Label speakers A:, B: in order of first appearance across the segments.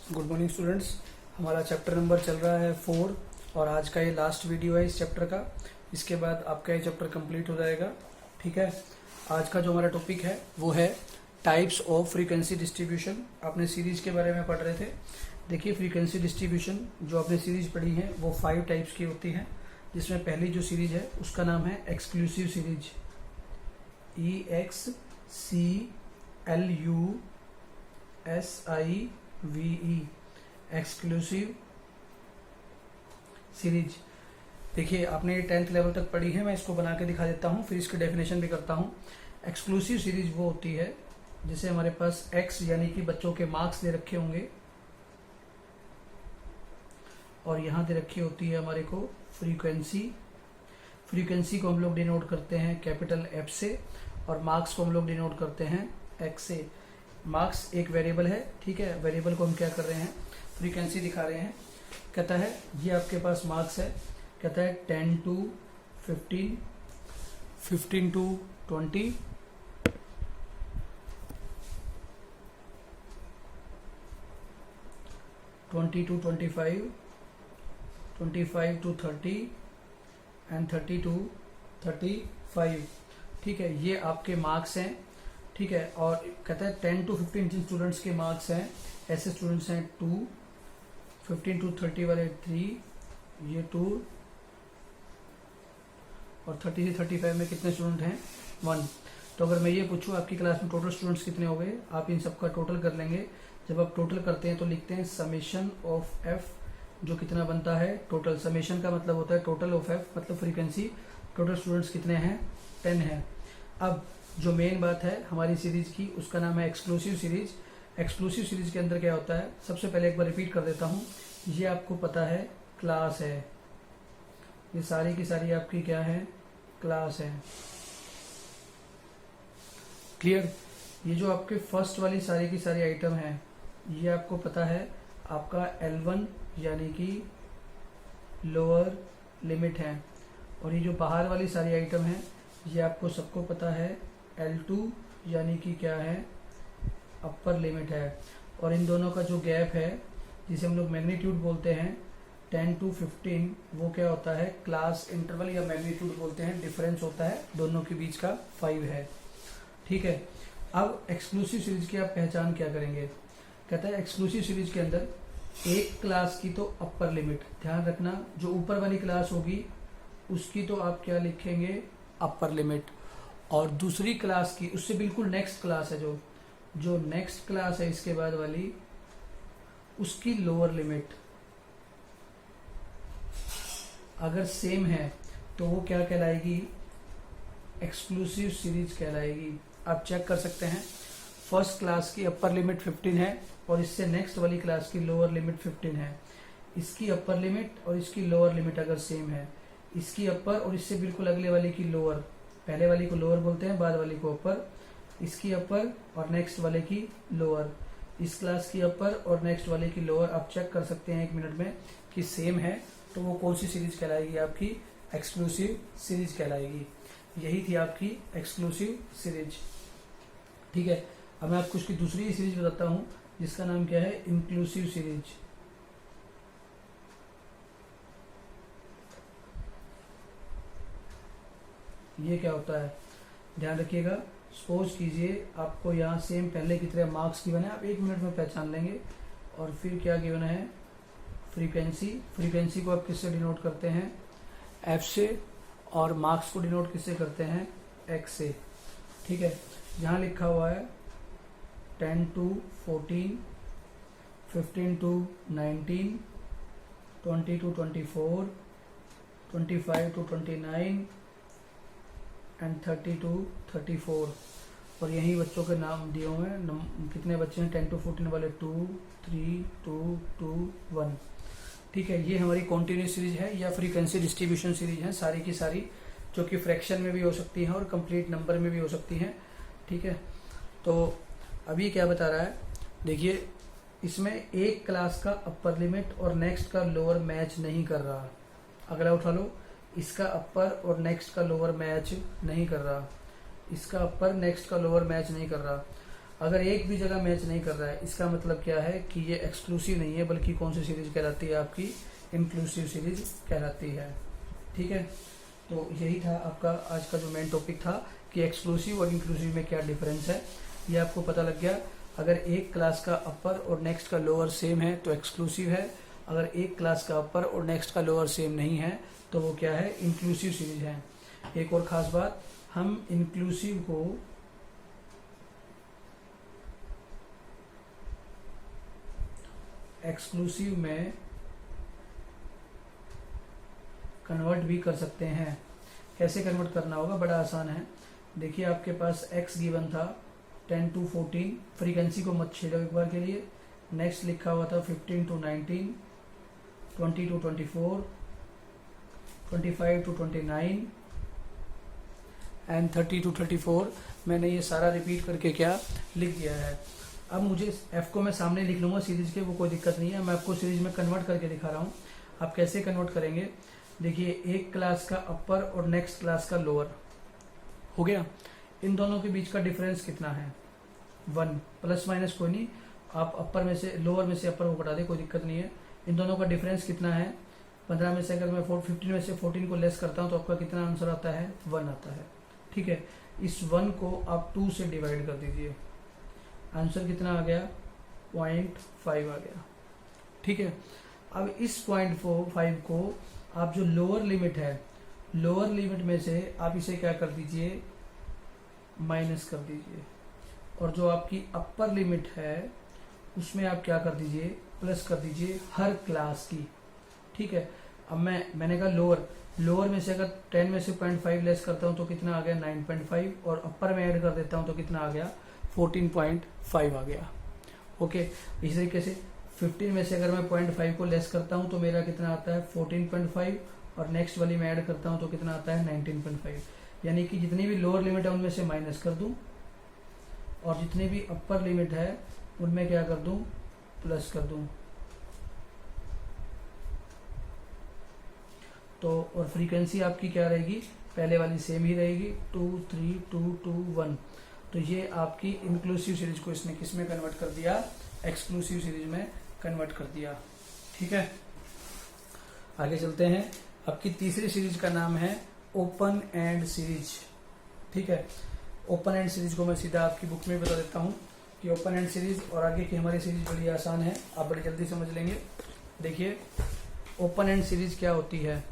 A: Good morning students. हमारा chapter number चल रहा है 4 और आज का ये लास्ट वीडियो है इस चैप्टर का। इसके बाद आपका ये चैप्टर कंप्लीट हो जाएगा। ठीक है, आज का जो हमारा टॉपिक है वो है टाइप्स ऑफ फ्रीक्वेंसी डिस्ट्रीब्यूशन। आपने सीरीज के बारे में पढ़ रहे थे। देखिए, फ्रीक्वेंसी डिस्ट्रीब्यूशन जो आपने सीरीज पढ़ी है वो 5 टाइप्स की होती है, जिसमें पहली जो सीरीज है उसका नाम है exclusive series, EXCLUSIVE, exclusive series. देखिए, आपने ये 10th लेवल तक पढ़ी है, मैं इसको बना के दिखा देता हूँ, फिर इसकी डेफिनेशन भी करता हूँ। एक्सक्लूसिव सीरीज वो होती है जिसे हमारे पास x यानी कि बच्चों के मार्क्स दे रखे होंगे और यहाँ दे रखी होती है हमारे को फ्रीक्वेंसी। फ्रीक्वेंसी को हम लोग डिनोट करते हैं कैपिटल F से और मार्क्स को हम लोग डिनोट करते हैं x से। मार्क्स एक वेरिएबल है, ठीक है। वेरिएबल को हम क्या कर रहे हैं, फ्रीक्वेंसी दिखा रहे हैं। कहता है ये आपके पास मार्क्स है, कहता है 10 to 15, 15 to 20, 20 to 25, 25 to 30 and 30 to 35। ठीक है, ये आपके मार्क्स हैं। ठीक है, और कहता है 10 to 15 जिन स्टूडेंट्स के मार्क्स हैं, ऐसे स्टूडेंट्स हैं 2, 15 to 30 वाले 3, ये 2, और 30 से 35 में कितने स्टूडेंट हैं, 1। तो अगर मैं ये पूछूं आपकी क्लास में टोटल स्टूडेंट्स कितने हो गए, आप इन सबका टोटल कर लेंगे। जब आप टोटल करते हैं तो लिखते हैं समेशन ऑफ एफ, जो कितना बनता है टोटल। समेशन का मतलब होता है टोटल ऑफ एफ, मतलब फ्रीक्वेंसी। टोटल स्टूडेंट्स कितने हैं, 10 हैं। अब जो मेन बात है हमारी सीरीज की, उसका नाम है एक्सक्लूसिव सीरीज। एक्सक्लूसिव सीरीज के अंदर क्या होता है, सबसे पहले एक बार रिपीट कर देता हूँ। ये आपको पता है क्लास है, ये सारी की सारी आपकी क्या है, क्लास है। क्लियर। ये जो आपके फर्स्ट वाली सारी की सारी आइटम है, ये आपको पता है आपका L1 यानी कि लोअर लिमिट है, और ये जो बाहर वाली सारी आइटम है ये आपको सबको पता है L2 यानी कि क्या है, अपर लिमिट है। और इन दोनों का जो गैप है, जिसे हम लोग मैग्नीट्यूड बोलते हैं, 10 to 15, वो क्या होता है, क्लास इंटरवल या मैग्नीट्यूड बोलते हैं। डिफरेंस होता है दोनों के बीच का 5 है। ठीक है, अब एक्सक्लूसिव सीरीज की आप पहचान क्या करेंगे। कहता है एक्सक्लूसिव सीरीज के अंदर एक क्लास की तो अपर लिमिट, ध्यान रखना, जो ऊपर वाली क्लास होगी उसकी तो आप क्या लिखेंगे, अपर लिमिट। और दूसरी क्लास की, उससे बिल्कुल नेक्स्ट क्लास है, जो नेक्स्ट क्लास है इसके बाद वाली, उसकी लोअर लिमिट अगर सेम है तो वो क्या कहलाएगी, एक्सक्लूसिव सीरीज कहलाएगी। आप चेक कर सकते हैं, फर्स्ट क्लास की अपर लिमिट 15 है और इससे नेक्स्ट वाली क्लास की लोअर लिमिट 15 है। इसकी अपर लिमिट और इसकी लोअर लिमिट अगर सेम है, इसकी अपर और इससे बिल्कुल अगले वाले की लोअर, पहले वाली को लोअर बोलते हैं, बाद वाली को अपर, इसकी अपर और नेक्स्ट वाले की लोअर, इस क्लास की अपर और नेक्स्ट वाले की लोअर, आप चेक कर सकते हैं 1 मिनट में कि सेम है, तो वो कौन सी सीरीज कहलाएगी, आपकी एक्सक्लूसिव सीरीज कहलाएगी। यही थी आपकी एक्सक्लूसिव सीरीज। ठीक है, अब मैं आपको उसकी दूसरी सीरीज बताता हूँ, जिसका नाम क्या है, इंक्लूसिव सीरीज। ये क्या होता है, ध्यान रखिएगा। सपोज कीजिए आपको यहाँ सेम पहले की तरह मार्क्स गिवन है, आप 1 मिनट में पहचान लेंगे। और फिर क्या गिवन है, फ्रीक्वेंसी। फ्रीक्वेंसी को आप किससे डिनोट करते हैं, F से, और मार्क्स को डिनोट किससे करते हैं, X से। ठीक है, यहाँ लिखा हुआ है 10 to 14, 15 to 19, 20 to 24, 25 to 29 and 30 to 34। और यही बच्चों के नाम दिए हुए हैं, कितने बच्चे हैं, 10 to 14 वाले 2, 3, 2, 2, 1। ठीक है, ये हमारी कॉन्टिन्यूस सीरीज है या फ्रीक्वेंसी डिस्ट्रीब्यूशन सीरीज है, सारी की सारी, जो कि फ्रैक्शन में भी हो सकती हैं और कंप्लीट नंबर में भी हो सकती हैं। ठीक है, तो अभी क्या बता रहा है, देखिए, इसमें एक क्लास का अपर लिमिट और नेक्स्ट का लोअर मैच नहीं कर रहा। अगला उठा लो, इसका अपर और नेक्स्ट का लोअर मैच नहीं कर रहा, इसका अपर नेक्स्ट का लोअर मैच नहीं कर रहा। अगर एक भी जगह मैच नहीं कर रहा है, इसका मतलब क्या है कि ये एक्सक्लूसिव नहीं है, बल्कि कौन सी सीरीज कहलाती है, आपकी इंक्लूसिव सीरीज कहलाती है। ठीक है, तो यही था आपका आज का जो मेन टॉपिक था कि एक्सक्लूसिव और इंक्लूसिव में क्या डिफरेंस है, ये आपको पता लग गया। अगर एक क्लास का अपर और नेक्स्ट का लोअर सेम है तो एक्सक्लूसिव है, अगर एक क्लास का अपर और नेक्स्ट का लोअर सेम नहीं है तो वो क्या है, इंक्लूसिव सीरीज है। एक और खास बात, हम इंक्लूसिव को एक्सक्लूसिव में कन्वर्ट भी कर सकते हैं। कैसे कन्वर्ट करना होगा, बड़ा आसान है। देखिए आपके पास x गिवन था 10 to 14, फ्रीक्वेंसी को मत छेड़ो एक बार के लिए। नेक्स्ट लिखा हुआ था 15 to 19, 20 to 24, 25 to 29 and 30 to 34। मैंने ये सारा रिपीट करके क्या लिख दिया है। अब मुझे f को मैं सामने लिख लूँगा सीरीज के, वो कोई दिक्कत नहीं है, मैं आपको सीरीज में कन्वर्ट करके दिखा रहा हूँ। आप कैसे कन्वर्ट करेंगे, देखिए एक क्लास का अपर और नेक्स्ट क्लास का लोअर हो गया, इन दोनों के बीच का डिफरेंस कितना है, 1, प्लस माइनस कोई नहीं, आप अपर में से लोअर में से अपर को घटा दे, कोई दिक्कत नहीं है। इन दोनों का डिफरेंस कितना है, 15 में से अगर मैं 15 में से 14 को लेस करता हूँ तो आपका कितना आंसर आता है, 1 आता है। ठीक है, इस 1 को आप 2 से डिवाइड कर दीजिए, आंसर कितना आ गया, 0.5 आ गया। ठीक है, अब इस 0.5 को आप जो लोअर लिमिट है, लोअर लिमिट में से आप इसे क्या कर दीजिए, माइनस कर दीजिए, और जो आपकी अपर लिमिट है उसमें आप क्या कर दीजिए, प्लस कर दीजिए हर क्लास की। ठीक है, अब मैंने कहा लोअर में से अगर 10 में से 0.5 लेस करता हूं तो कितना आ गया, 9.5, और अपर में ऐड कर देता हूं तो कितना आ गया, 14.5 आ गया। ओके, इसी तरीके से 15 में से अगर मैं 0.5 को लेस करता हूं तो मेरा कितना आता है, 14.5, और नेक्स्ट वाली में ऐड करता हूं तो कितना आता है, 19.5। यानी कि जितनी भी लोअर लिमिट है उनमें से माइनस कर दूं, और जितनी भी अपर लिमिट है उनमें क्या कर दूं, प्लस कर दूं। तो और फ्रीक्वेंसी आपकी क्या रहेगी, पहले वाली सेम ही रहेगी, 2 3 2 2 1। तो ये आपकी इंक्लूसिव सीरीज को इसने किस में कन्वर्ट कर दिया, एक्सक्लूसिव सीरीज में कन्वर्ट कर दिया। ठीक है, आगे चलते हैं। आपकी तीसरी सीरीज का नाम है ओपन एंड सीरीज। ठीक है, ओपन एंड सीरीज को मैं सीधा आपकी बुक में बता देता हूँ कि ओपन एंड सीरीज और आगे की हमारी सीरीज बड़ी आसान है, आप बड़ी जल्दी समझ लेंगे। देखिए ओपन एंड सीरीज क्या होती है,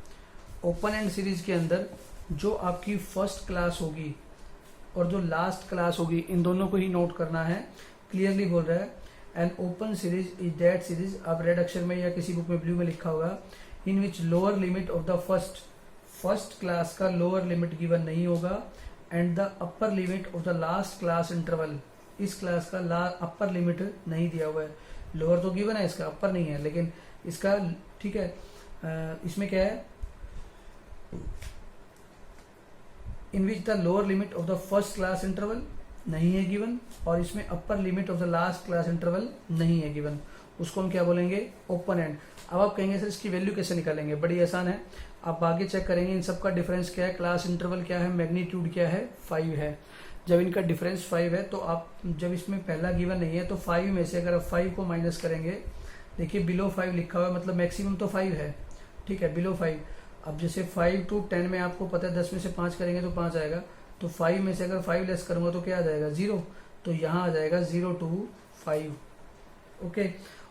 A: ओपन एंड सीरीज के अंदर जो आपकी फर्स्ट क्लास होगी और जो लास्ट क्लास होगी, इन दोनों को ही नोट करना है। क्लियरली बोल रहा है, an open series is that series, आप रेड अक्षर में या किसी बुक में ब्लू में लिखा होगा, in which lower limit of the first class का लोअर लिमिट गिवन नहीं होगा, and the upper limit of the last class interval, इस क्लास का अपर लिमिट नहीं दिया हुआ है। लोअर तो गिवन है, इसका अपर नहीं है, लेकिन इसका ठीक है, इसमें क्या है, in which the lower limit of the first class interval नहीं है गिवन, और इसमें upper limit of the last class interval नहीं है गिवन, उसको हम क्या बोलेंगे, ओपन एंड। अब आप कहेंगे सर इसकी वैल्यू कैसे निकालेंगे, बड़ी आसान है, आप आगे चेक करेंगे इन सब का डिफरेंस क्या है, क्लास इंटरवल क्या है, मैग्नीट्यूड क्या है, 5 है। जब इनका डिफरेंस 5 है तो आप जब इसमें पहला गिवन नहीं है तो 5 में से अगर आप 5 को माइनस करेंगे, देखिए बिलो 5 लिखा हुआ है, मतलब मैक्सिमम तो 5 है। ठीक है, बिलो 5। अब जैसे 5 to 10 में आपको पता है 10 में से 5 करेंगे तो 5 आएगा, तो 5 में से अगर 5 लेस करूंगा तो क्या आ जाएगा, 0, तो यहाँ आ जाएगा 0 to 5। ओके,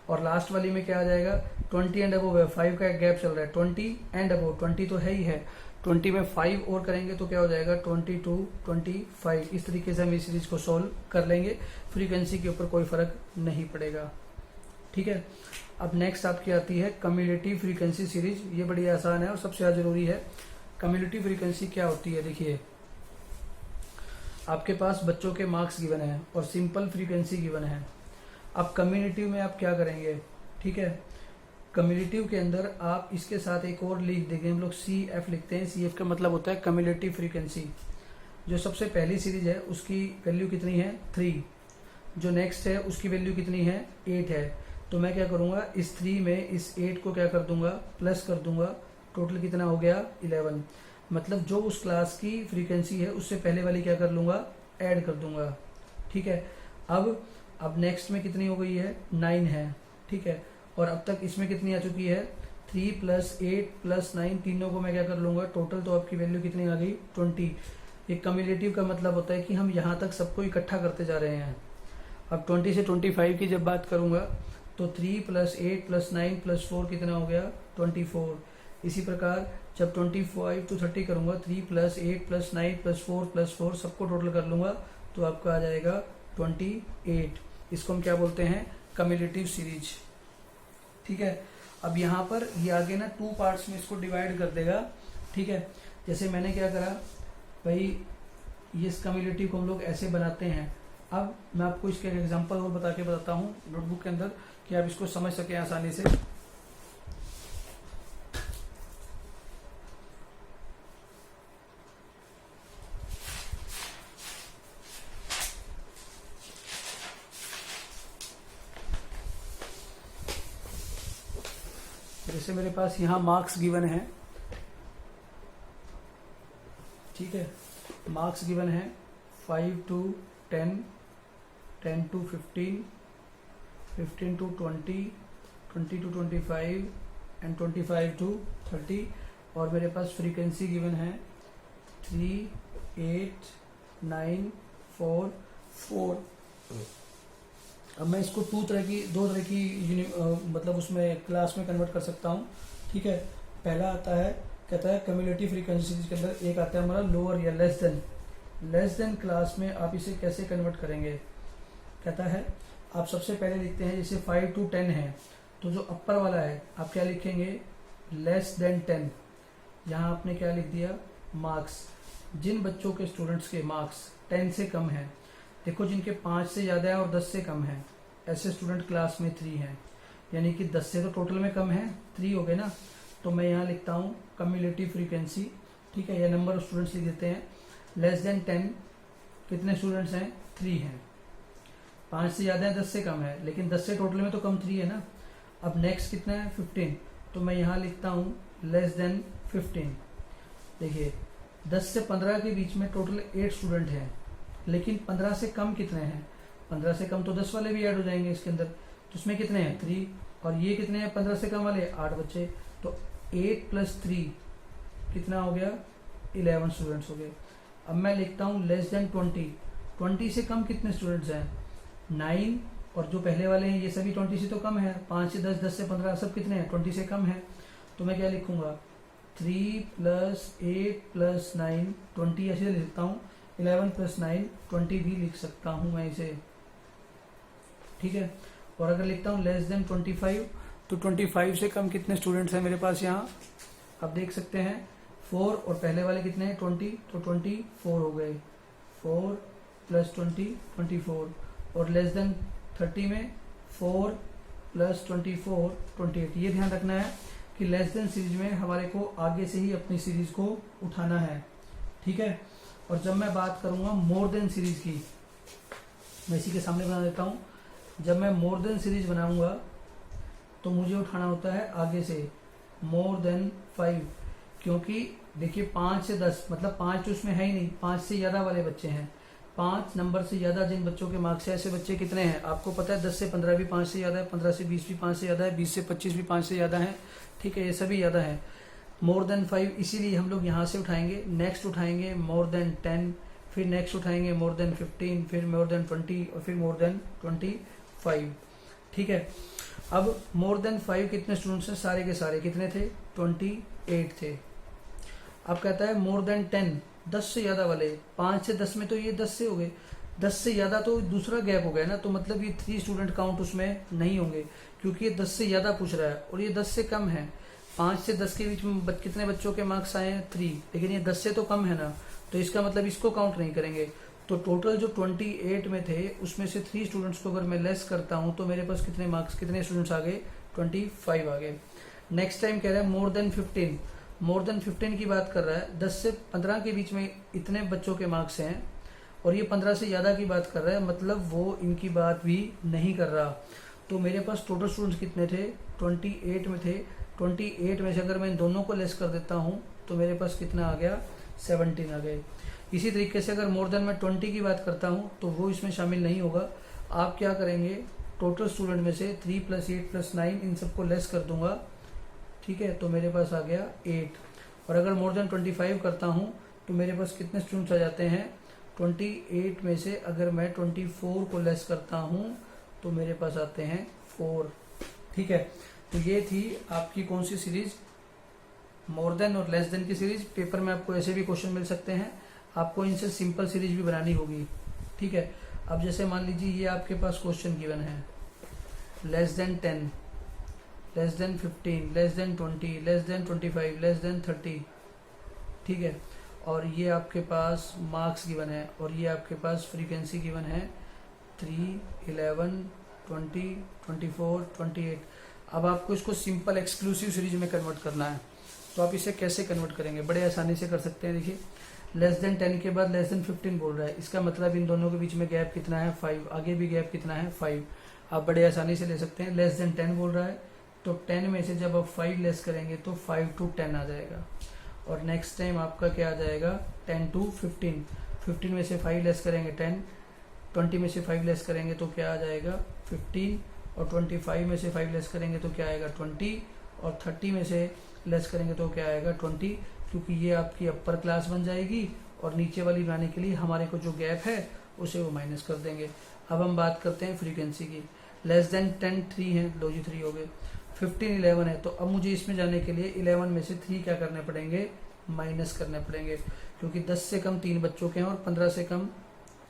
A: और लास्ट वाली में क्या आ जाएगा, 20 एंड अबव है, 5 का एक गैप चल रहा है, 20 एंड अबव, 20 तो है ही है, 20 में 5 और करेंगे तो क्या हो जाएगा, 20 to 25। इस तरीके से हम इस सीरीज को सोल्व कर लेंगे, फ्रीक्वेंसी के ऊपर कोई फर्क नहीं पड़ेगा। ठीक है, अब नेक्स्ट आपकी आती है कम्युलेटिव फ्रीक्वेंसी सीरीज। ये बड़ी आसान है और सबसे ज्यादा जरूरी है। कम्युलेटिव फ्रीक्वेंसी क्या होती है, देखिए आपके पास बच्चों के मार्क्स गिवन है और सिंपल फ्रीक्वेंसी गिवन है। अब कम्युलेटिव में आप क्या करेंगे, ठीक है, कम्युलेटिव के अंदर आप इसके साथ एक और लिख देंगे, हम लोग CF लिखते हैं, CF का मतलब होता है कम्युलेटिव फ्रीक्वेंसी। जो सबसे पहली सीरीज है उसकी वैल्यू कितनी है, 3, जो नेक्स्ट है उसकी वैल्यू कितनी है, 8 है। तो मैं क्या करूंगा, इस 3 में इस 8 को क्या कर दूंगा, प्लस कर दूंगा, टोटल कितना हो गया, 11। मतलब जो उस क्लास की फ्रीक्वेंसी है उससे पहले वाली क्या कर लूंगा, ऐड कर दूंगा। ठीक है, अब नेक्स्ट में कितनी हो गई है, 9 है, ठीक है। और अब तक इसमें कितनी आ चुकी है, 3 + 8 + 9, तीनों को मैं क्या कर लूँगा टोटल, तो आपकी वैल्यू कितनी आ गई, 20। ये कम्युलेटिव का मतलब होता है कि हम यहाँ तक सबको इकट्ठा करते जा रहे हैं। अब 20 से 25 की जब बात करूँगा तो 3 + 8 + 9 + 4 कितना हो गया, 24। इसी प्रकार जब 25 to 30 करूँगा, 3 + 8 + 9 + 4 + 4 सबको टोटल कर लूँगा तो आपका आ जाएगा 28। इसको हम क्या बोलते हैं, कम्युलेटिव सीरीज, ठीक है। अब यहाँ पर ये आगे ना 2 पार्ट्स में इसको डिवाइड कर देगा, ठीक है। जैसे मैंने क्या करा भाई, ये इस कम्युलेटिव को हम लोग ऐसे बनाते हैं। अब मैं आपको इसके एग्जांपल और बता के बताता हूँ नोटबुक के अंदर कि आप इसको समझ सकें आसानी से। जैसे मेरे पास यहाँ मार्क्स गिवन है, ठीक है, मार्क्स गिवन है 5 to 10, 10 to 15, 15 to 20, 20 to 25 and 25 to 30। और मेरे पास फ्रीक्वेंसी गिवन है 3, 8, 9, 4, 4। अब मैं इसको दो तरह की मतलब उसमें क्लास में कन्वर्ट कर सकता हूँ, ठीक है। पहला आता है, कहता है कम्युलेटिव फ्रीक्वेंसी के अंदर एक आता है हमारा लोअर या लेस देन क्लास में आप इसे कैसे कन्वर्ट करेंगे। कहता है आप सबसे पहले लिखते हैं, जैसे 5 to 10 है तो जो अपर वाला है आप क्या लिखेंगे, लेस देन 10। यहाँ आपने क्या लिख दिया, मार्क्स। जिन बच्चों के स्टूडेंट्स के मार्क्स 10 से कम है, देखो जिनके 5 से ज़्यादा है और 10 से कम है, ऐसे स्टूडेंट क्लास में 3 हैं, यानी कि 10 से तो टोटल में कम है, 3 हो गए ना। तो मैं यहाँ लिखता हूँ कम्युलेटिव फ्रीक्वेंसी, ठीक है, या नंबर ऑफ स्टूडेंट्स लिख देते हैं। लेस देन 10 कितने स्टूडेंट्स हैं, 3 हैं। 5 से ज़्यादा है, 10 से कम है, लेकिन 10 से टोटल में तो कम 3 है ना। अब नेक्स्ट कितना है, 15, तो मैं यहाँ लिखता हूँ लेस देन 15। देखिए 10 से 15 के बीच में टोटल 8 स्टूडेंट हैं, लेकिन 15 से कम कितने हैं, 15 से कम तो 10 वाले भी ऐड हो जाएंगे इसके अंदर, तो उसमें कितने हैं, 3। और ये कितने हैं 15 से कम वाले, 8 बच्चे, तो 8 + 3 कितना हो गया, 11 स्टूडेंट्स हो गए। अब मैं लिखता हूँ लेस देन 20 से कम कितने स्टूडेंट्स हैं, 9। और जो पहले वाले हैं ये सभी 20 से तो कम है, 5 से 10, 10 से 15 सब कितने हैं, 20 से कम है। तो मैं क्या लिखूंगा, 3 + 8 + 9 20 ऐसे लिखता हूँ, 11 + 9 20 भी लिख सकता हूँ मैं इसे, ठीक है। और अगर लिखता हूँ लेस देन 25, तो 25 से कम कितने स्टूडेंट्स हैं मेरे पास यहाँ, आप देख सकते हैं 4, और पहले वाले कितने हैं 20, तो 24 हो गए, 4 + 20 24। और लेस देन 30 में 4 + 24 28। ये ध्यान रखना है कि लेस देन सीरीज में हमारे को आगे से ही अपनी सीरीज को उठाना है, ठीक है। और जब मैं बात करूंगा मोर देन सीरीज की, मैं इसी के सामने बना देता हूँ। जब मैं मोर देन सीरीज बनाऊंगा तो मुझे उठाना होता है आगे से मोर देन 5, क्योंकि देखिए 5 से 10 मतलब 5 तो उसमें है ही नहीं, 5 से ज़्यादा वाले बच्चे हैं, 5 नंबर से ज़्यादा जिन बच्चों के मार्क्स है, ऐसे बच्चे कितने हैं आपको पता है, 10 से 15 भी 5 से ज़्यादा है, 15 से 20 भी 5 से ज़्यादा है, 20 से 25 भी 5 से ज़्यादा है, ठीक है, ये सभी ज़्यादा है। मोर देन 5 इसीलिए हम लोग यहाँ से उठाएंगे, नेक्स्ट उठाएंगे मोर देन 10, फिर नेक्स्ट उठाएंगे मोर देन 15, फिर मोर देन 20 और फिर मोर देन 25, ठीक है। अब मोर देन 5 कितने स्टूडेंट्स हैं, सारे के सारे कितने थे, 28 थे। अब कहता है मोर देन 10, 10 से ज़्यादा वाले, 5 से 10 में तो ये 10 से हो गए, 10 से ज़्यादा तो दूसरा गैप हो गया ना, तो मतलब ये 3 स्टूडेंट काउंट उसमें नहीं होंगे, क्योंकि ये 10 से ज़्यादा पूछ रहा है और ये 10 से कम है। 5 से 10 के बीच में कितने बच्चों के मार्क्स आए हैं, 3, लेकिन ये 10 से तो कम है ना, तो इसका मतलब इसको काउंट नहीं करेंगे। तो टोटल जो 28 में थे उसमें से 3 स्टूडेंट्स को अगर मैं लेस करता हूँ तो मेरे पास कितने मार्क्स, कितने स्टूडेंट्स आ गए, 25 आ गए। नेक्स्ट टाइम कह रहा है मोर देन 15, मोर देन 15 की बात कर रहा है, 10 से 15 के बीच में इतने बच्चों के मार्क्स हैं, और ये 15 से ज़्यादा की बात कर रहा है, मतलब वो इनकी बात भी नहीं कर रहा। तो मेरे पास टोटल स्टूडेंट्स कितने थे, 28 में थे, 28 में से अगर मैं इन दोनों को लेस कर देता हूँ तो मेरे पास कितना आ गया, 17 आ गए। इसी तरीके से अगर मोर देन मैं 20 की बात करता हूँ तो वो इसमें शामिल नहीं होगा। आप क्या करेंगे, टोटल स्टूडेंट में से 3 + 8 + 9 इन सबको लेस कर दूंगा, ठीक है, तो मेरे पास आ गया 8। और अगर मोर देन 25 करता हूँ तो मेरे पास कितने स्टूडेंट्स आ जाते हैं, 28 में से अगर मैं 24 को लेस करता हूँ तो मेरे पास आते हैं 4, ठीक है। तो ये थी आपकी कौन सी सीरीज, मोर देन और लेस देन की सीरीज। पेपर में आपको ऐसे भी क्वेश्चन मिल सकते हैं, आपको इनसे सिंपल सीरीज भी बनानी होगी, ठीक है। अब जैसे मान लीजिए ये आपके पास क्वेश्चन गिवन है, less than 10, less than 15, less than 20, less than 25, less than 30, ठीक है। और ये आपके पास मार्क्स गिवन है और ये आपके पास फ्रीक्वेंसी गिवन है 3, 11, 20, 24, 28। अब आपको इसको सिंपल एक्सक्लूसिव सीरीज में कन्वर्ट करना है, तो आप इसे कैसे कन्वर्ट करेंगे, बड़े आसानी से कर सकते हैं। देखिए लेस देन 10 के बाद लेस देन 15 बोल रहा है, इसका मतलब इन दोनों के बीच में गैप कितना है, 5, आगे भी गैप कितना है, 5। आप बड़े आसानी से ले सकते हैं। लेस देन 10 बोल रहा है तो 10 में से जब आप 5 लेस करेंगे तो 5 to 10 आ जाएगा। और नेक्स्ट टाइम आपका क्या आ जाएगा, 10 to 15, 15 में से 5 लेस करेंगे 10, 20 में से 5 लेस करेंगे तो क्या आ जाएगा 15, और 25 में से 5 लेस करेंगे तो क्या आएगा 20, और 30 में से लेस करेंगे तो क्या आएगा 20, क्योंकि ये आपकी अपर क्लास बन जाएगी और नीचे वाली बनाने के लिए हमारे को जो गैप है उसे वो माइनस कर देंगे। अब हम बात करते हैं फ्रीक्वेंसी की। लेस देन 10 3 है, लो जी 3 हो गए। 15 11 है, तो अब मुझे इसमें जाने के लिए 11 में से 3 क्या करने पड़ेंगे, माइनस करने पड़ेंगे, क्योंकि 10 से कम 3 बच्चों के हैं और 15 से कम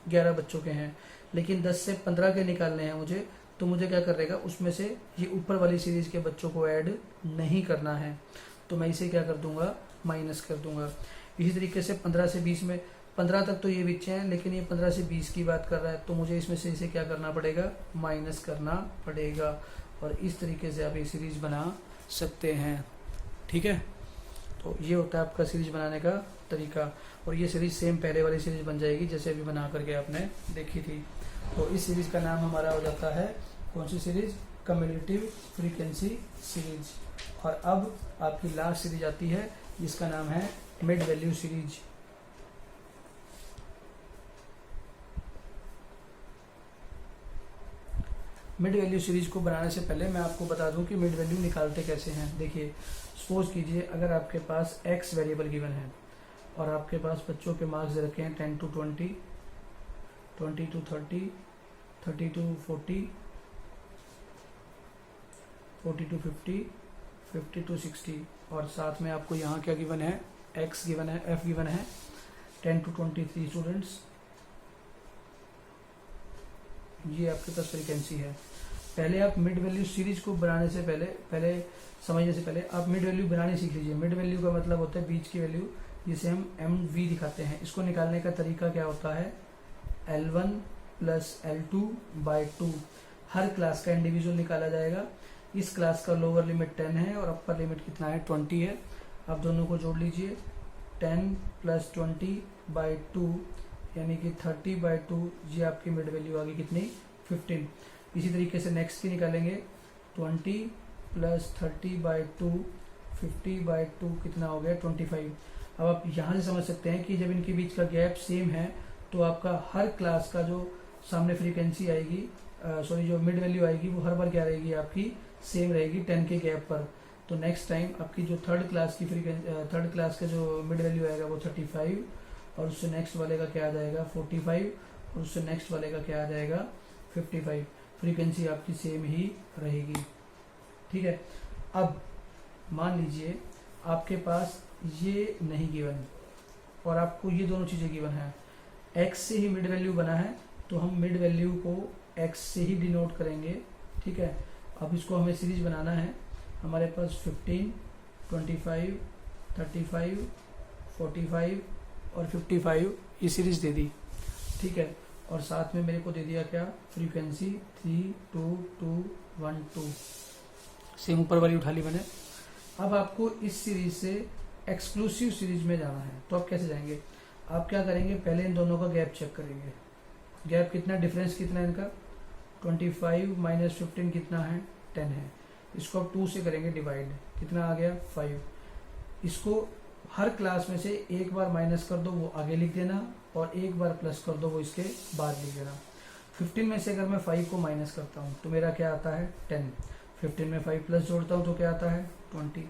A: 11 बच्चों के हैं। लेकिन 10 से 15 के निकालने हैं मुझे, तो मुझे क्या करेगा, उसमें से ये ऊपर वाली सीरीज के बच्चों को ऐड नहीं करना है, तो मैं इसे क्या कर दूंगा, माइनस कर दूंगा। इसी तरीके से 15 से 20 में, 15 तक तो ये बच्चे हैं लेकिन ये 15 से 20 की बात कर रहा है, तो मुझे इसमें से इसे क्या करना पड़ेगा, माइनस करना पड़ेगा। और इस तरीके से आप ये सीरीज बना सकते हैं, ठीक है। तो ये होता है आपका सीरीज बनाने का तरीका, और ये सीरीज सेम पहले वाली सीरीज बन जाएगी जैसे अभी बना करके आपने देखी थी। तो इस सीरीज का नाम हमारा हो जाता है कौन सी सीरीज, कम्युलेटिव फ्रीक्वेंसी सीरीज। और अब आपकी लास्ट सीरीज आती है जिसका नाम है mid value series. Mid value series को बनाने से पहले मैं आपको बता दूं कि मिड वैल्यू निकालते कैसे हैं। देखिए सपोज कीजिए अगर आपके पास x वेरिएबल गिवन है और आपके पास बच्चों के मार्क्स दे रखे हैं 10 to 20, 20 to 30, 30 to 40, 40 to 50, 50 to 60, और साथ में आपको यहाँ क्या गिवन है, x गिवन है, f गिवन है 10 to 23 स्टूडेंट्स। ये आपके पास फ्रीक्वेंसी है। पहले आप मिड वैल्यू सीरीज को बनाने से पहले समझने से पहले आप मिड वैल्यू बनानी सीख लीजिए। मिड वैल्यू का मतलब होता है बीच की वैल्यू, जिसे हम MV दिखाते हैं। इसको निकालने का तरीका क्या होता है, L1 + L2/2। हर क्लास का इंडिविजुअल निकाला जाएगा। इस क्लास का लोअर लिमिट 10 है और अपर लिमिट कितना है, 20 है। आप दोनों को जोड़ लीजिए, 10 + 20/2 यानी कि 30/2। ये आपकी मिड वैल्यू आ गई कितनी, 15। इसी तरीके से नेक्स्ट की निकालेंगे, 20 + 30/2, 50/2 कितना हो गया, 25। अब आप यहाँ से समझ सकते हैं कि जब इनके बीच का गैप सेम है तो आपका हर क्लास का जो सामने फ्रीक्वेंसी आएगी, जो मिड वैल्यू आएगी वो हर बार क्या रहेगी, आपकी सेम रहेगी 10 के गैप पर। तो नेक्स्ट टाइम आपकी जो थर्ड क्लास का जो मिड वैल्यू आएगा वो 35, और उससे नेक्स्ट वाले का क्या आ जाएगा 45, और उससे नेक्स्ट वाले का क्या आ जाएगा 55। फ्रीक्वेंसी आपकी सेम ही रहेगी, ठीक है। अब मान लीजिए आपके पास ये नहीं गिवन और आपको ये दोनों चीज़ें गिवन है, x से ही मिड वैल्यू बना है तो हम मिड वैल्यू को x से ही डिनोट करेंगे, ठीक है। अब इसको हमें सीरीज बनाना है। हमारे पास 15, 25, 35, 45 और 55 ये सीरीज दे दी, ठीक है। और साथ में मेरे को दे दिया क्या, फ्रीक्वेंसी 3, 2, 2, 1, 2। सेम ऊपर वाली उठा ली मैंने। अब आपको इस सीरीज से एक्सक्लूसिव सीरीज में जाना है, तो आप कैसे जाएंगे, आप क्या करेंगे, पहले इन दोनों का गैप चेक करेंगे। गैप कितना, डिफरेंस कितना है इनका, 25 - 15 कितना है, 10 है। इसको आप 2 से करेंगे डिवाइड, कितना आ गया 5। इसको हर क्लास में से एक बार माइनस कर दो वो आगे लिख देना, और एक बार प्लस कर दो वो इसके बाद लिख देना। 15 में से अगर मैं 5 को माइनस करता हूँ तो मेरा क्या आता है 10। 15 में 5 प्लस जोड़ता हूँ तो क्या आता है 20।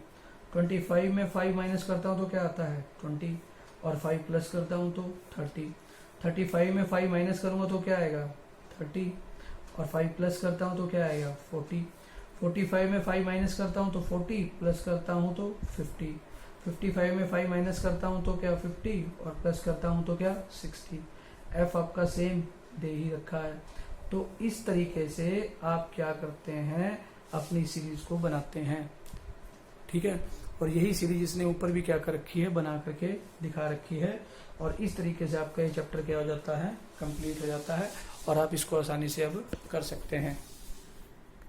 A: 25 में 5 माइनस करता हूँ तो क्या आता है 20 और 5 प्लस करता हूँ तो 30। 35 में 5 माइनस करूँगा तो क्या आएगा 30 और 5 प्लस करता हूँ तो क्या आएगा 40। 45 में 5 माइनस करता हूँ तो 40 प्लस करता हूँ तो 50। 55 में 5 माइनस करता हूँ तो क्या 50 और प्लस करता हूँ तो क्या 60। एफ आपका सेम दे ही रखा है। तो इस तरीके से आप क्या करते हैं, अपनी सीरीज को बनाते हैं। ठीक है, और यही सीरीज इसने ऊपर भी क्या कर रखी है, बना करके दिखा रखी है। और इस तरीके से आपका ये चैप्टर क्या हो जाता है, कंप्लीट हो जाता है और आप इसको आसानी से अब कर सकते हैं।